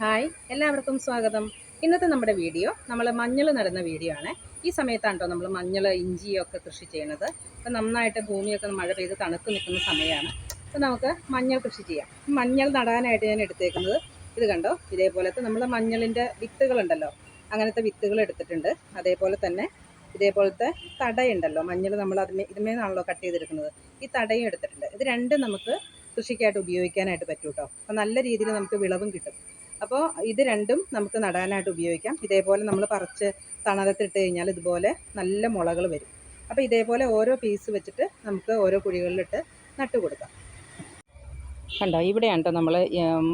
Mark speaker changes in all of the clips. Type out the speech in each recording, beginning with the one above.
Speaker 1: Hi, എല്ലാവർക്കും സ്വാഗതം. ഇന്നത്തെ നമ്മുടെ വീഡിയോ നമ്മൾ മഞ്ഞൾ നടുന്ന വീഡിയോ ആണ്. ഈ സമയത്താണ് കേട്ടോ നമ്മൾ മഞ്ഞൾ ഇഞ്ചിയൊക്കെ കൃഷി ചെയ്യുന്നത്. അപ്പം നന്നായിട്ട് ഭൂമിയൊക്കെ മഴ പെയ്ത് തണുത്ത് നിൽക്കുന്ന സമയമാണ്. അപ്പം നമുക്ക് മഞ്ഞൾ കൃഷി ചെയ്യാം. മഞ്ഞൾ നടാനായിട്ട് ഞാൻ എടുത്തേക്കുന്നത് ഇത് കണ്ടോ, ഇതേപോലത്തെ നമ്മൾ മഞ്ഞളിൻ്റെ വിത്തുകളുണ്ടല്ലോ, അങ്ങനത്തെ വിത്തുകൾ എടുത്തിട്ടുണ്ട്. അതേപോലെ തന്നെ ഇതേപോലത്തെ തടയുണ്ടല്ലോ, മഞ്ഞൾ നമ്മൾ ഇതിന്മേന്നാണല്ലോ കട്ട് ചെയ്തെടുക്കുന്നത്. ഈ തടയും എടുത്തിട്ടുണ്ട്. ഇത് രണ്ടും നമുക്ക് കൃഷിക്കായിട്ട് ഉപയോഗിക്കാനായിട്ട് പറ്റും കേട്ടോ. അപ്പം നല്ല രീതിയിൽ നമുക്ക് വിളവും കിട്ടും. അപ്പോൾ ഇത് രണ്ടും നമുക്ക് നടാനായിട്ട് ഉപയോഗിക്കാം. ഇതേപോലെ നമ്മൾ പറിച്ച് തണലത്തിട്ട് കഴിഞ്ഞാൽ ഇതുപോലെ നല്ല മുളകൾ വരും. അപ്പോൾ ഇതേപോലെ ഓരോ പീസ് വെച്ചിട്ട് നമുക്ക് ഓരോ കുഴികളിലിട്ട് നട്ടു കൊടുക്കാം. കണ്ടോ, ഇവിടെയാണ് കേട്ടോ നമ്മൾ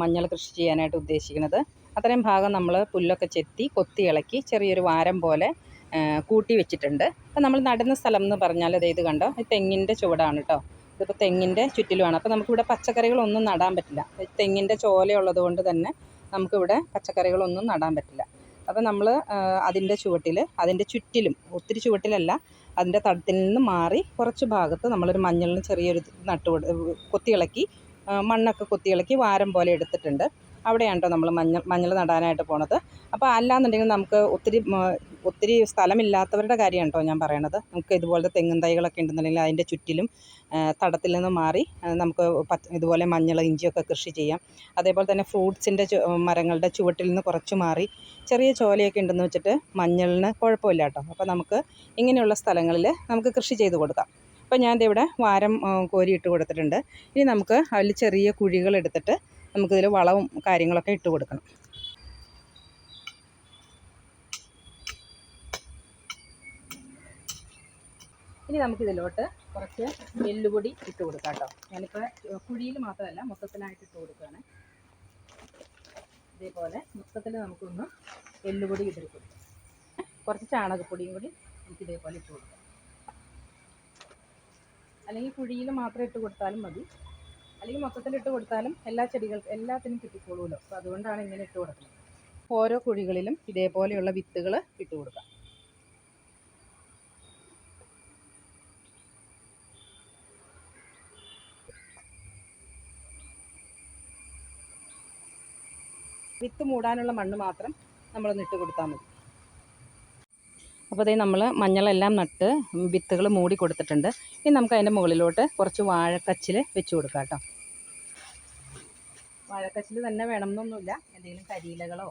Speaker 1: മഞ്ഞൾ കൃഷി ചെയ്യാനായിട്ട് ഉദ്ദേശിക്കുന്നത്. അത്രയും ഭാഗം നമ്മൾ പുല്ലൊക്കെ ചെത്തി കൊത്തി ഇളക്കി ചെറിയൊരു വാരം പോലെ കൂട്ടി വെച്ചിട്ടുണ്ട്. അപ്പോൾ നമ്മൾ നടുന്ന സ്ഥലം എന്ന് പറഞ്ഞാൽ ഇത് കണ്ടോ, ഇത് തെങ്ങിൻ്റെ ചുവടാണ് കേട്ടോ. ഇതിപ്പോൾ തെങ്ങിൻ്റെ ചുറ്റിലുമാണ്. അപ്പോൾ നമുക്കിവിടെ പച്ചക്കറികളൊന്നും നടാൻ പറ്റില്ല. തെങ്ങിൻ്റെ ചോലയുള്ളത് കൊണ്ട് തന്നെ നമുക്കിവിടെ പച്ചക്കറികളൊന്നും നടാൻ പറ്റില്ല. അപ്പോൾ നമ്മൾ അതിൻ്റെ ചുവട്ടിൽ, അതിൻ്റെ ചുറ്റിലും, ഒത്തിരി ചുവട്ടിലല്ല, അതിൻ്റെ തടത്തിൽ നിന്ന് മാറി കുറച്ച് ഭാഗത്ത് നമ്മളൊരു മഞ്ഞളിന് ചെറിയൊരു കൊത്തിയിളക്കി മണ്ണൊക്കെ കൊത്തിയിളക്കി വാരം പോലെ എടുത്തിട്ടുണ്ട്. അവിടെയാണ് കേട്ടോ നമ്മൾ മഞ്ഞൾ നടാനായിട്ട് പോണത്. അപ്പോൾ അല്ലാന്നുണ്ടെങ്കിൽ നമുക്ക് ഒത്തിരി സ്ഥലമില്ലാത്തവരുടെ കാര്യമാണ് കേട്ടോ ഞാൻ പറയണത്. നമുക്ക് ഇതുപോലത്തെ തെങ്ങിൻ തൈകളൊക്കെ ഉണ്ടെന്നുണ്ടെങ്കിൽ അതിൻ്റെ ചുറ്റിലും തടത്തിൽ നിന്ന് മാറി നമുക്ക് ഇതുപോലെ മഞ്ഞൾ ഇഞ്ചിയൊക്കെ കൃഷി ചെയ്യാം. അതേപോലെ തന്നെ ഫ്രൂട്ട്സിൻ്റെ മരങ്ങളുടെ ചുവട്ടിൽ നിന്ന് കുറച്ച് മാറി ചെറിയ ചോലയൊക്കെ ഉണ്ടെന്ന് വെച്ചിട്ട് മഞ്ഞളിന് കുഴപ്പമില്ല കേട്ടോ. അപ്പോൾ നമുക്ക് ഇങ്ങനെയുള്ള സ്ഥലങ്ങളിൽ നമുക്ക് കൃഷി ചെയ്ത് കൊടുക്കാം. അപ്പോൾ ഞാൻ ഇവിടെ വാരം കോരി ഇട്ട് കൊടുത്തിട്ടുണ്ട്. ഇനി നമുക്ക് അതിൽ ചെറിയ കുഴികൾ എടുത്തിട്ട് നമുക്കിതിൽ വളവും കാര്യങ്ങളൊക്കെ ഇട്ട് കൊടുക്കണം. ഇനി നമുക്കിതിലോട്ട് കുറച്ച് എല്ലുപൊടി ഇട്ട് കൊടുക്കാം കേട്ടോ. ഞാനിപ്പോൾ കുഴിയിൽ മാത്രമല്ല മൊത്തത്തിലായിട്ട് ഇട്ട് കൊടുക്കുകയാണ്. ഇതേപോലെ മൊത്തത്തിൽ നമുക്കൊന്ന് എല്ലുപൊടി ഇട്ട് കൊടുക്കാം. കുറച്ച് ചാണകപ്പൊടിയും കൂടി നമുക്കിതേപോലെ ഇട്ട് കൊടുക്കാം. അല്ലെങ്കിൽ കുഴിയിൽ മാത്രം ഇട്ട് കൊടുത്താലും മതി, അല്ലെങ്കിൽ മൊത്തത്തിലിട്ട് കൊടുത്താലും എല്ലാത്തിനും കിട്ടിക്കോളുമല്ലോ. അപ്പോൾ അതുകൊണ്ടാണ് ഇങ്ങനെ ഇട്ട് കൊടുക്കുന്നത്. ഓരോ കുഴികളിലും ഇതേപോലെയുള്ള വിത്തുകൾ ഇട്ട് കൊടുക്കാം. വിത്ത് മൂടാനുള്ള മണ്ണ് മാത്രം നമ്മളൊന്ന് ഇട്ട് കൊടുത്താൽ മതി. അപ്പോൾ അതേ നമ്മൾ മഞ്ഞളെല്ലാം നട്ട് വിത്തുകൾ മൂടി കൊടുത്തിട്ടുണ്ട്. ഇനി നമുക്ക് അതിൻ്റെ മുകളിലോട്ട് കുറച്ച് വാഴക്കച്ചിൽ വെച്ച് കൊടുക്കാം കേട്ടോ. വാഴക്കച്ചിൽ തന്നെ വേണമെന്നൊന്നുമില്ല, എന്തെങ്കിലും കരിയിലകളോ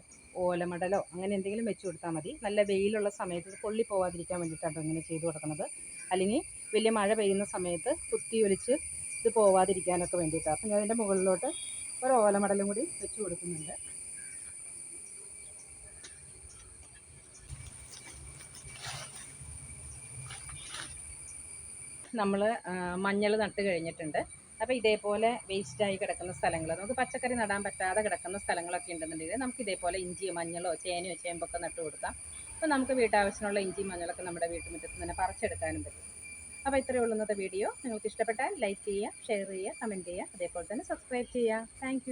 Speaker 1: ഓലമടലോ അങ്ങനെ എന്തെങ്കിലും വെച്ച് കൊടുത്താൽ മതി. നല്ല വെയിലുള്ള സമയത്ത് ഇത് പൊള്ളി പോവാതിരിക്കാൻ വേണ്ടിയിട്ടാണ് ഇങ്ങനെ ചെയ്ത് കൊടുക്കുന്നത്. അല്ലെങ്കിൽ വലിയ മഴ പെയ്യുന്ന സമയത്ത് കുത്തി ഒലിച്ച് ഇത് പോവാതിരിക്കാനൊക്കെ വേണ്ടിയിട്ടാണ്. അപ്പം ഞാൻ അതിൻ്റെ മുകളിലോട്ട് ഒരു ഓലമടലും കൂടി വെച്ച് കൊടുക്കുന്നുണ്ട്. നമ്മൾ മഞ്ഞൾ നട്ട് കഴിഞ്ഞിട്ടുണ്ട്. അപ്പോൾ ഇതേപോലെ വേസ്റ്റായി കിടക്കുന്ന സ്ഥലങ്ങൾ, നമുക്ക് പച്ചക്കറി നടാൻ പറ്റാതെ കിടക്കുന്ന സ്ഥലങ്ങളൊക്കെ ഉണ്ടെന്നുണ്ടെങ്കിൽ നമുക്ക് ഇതേപോലെ ഇഞ്ചിയോ മഞ്ഞളോ ചേനയോ ചേമ്പൊക്കെ നട്ട് കൊടുക്കാം. അപ്പോൾ നമുക്ക് വീട്ടാവശ്യത്തിനുള്ള ഇഞ്ചിയും മഞ്ഞളൊക്കെ നമ്മുടെ വീട്ടുമുറ്റത്ത് തന്നെ പറിച്ചെടുക്കാനും പറ്റും. അപ്പോൾ ഇത്രയേ ഉള്ളൂ ഇന്നത്തെ വീഡിയോ. നിങ്ങൾക്ക് ഇഷ്ടപ്പെട്ടാൽ ലൈക്ക് ചെയ്യുക, ഷെയർ ചെയ്യുക, കമൻറ്റ് ചെയ്യുക, അതേപോലെ തന്നെ സബ്സ്ക്രൈബ് ചെയ്യുക. താങ്ക്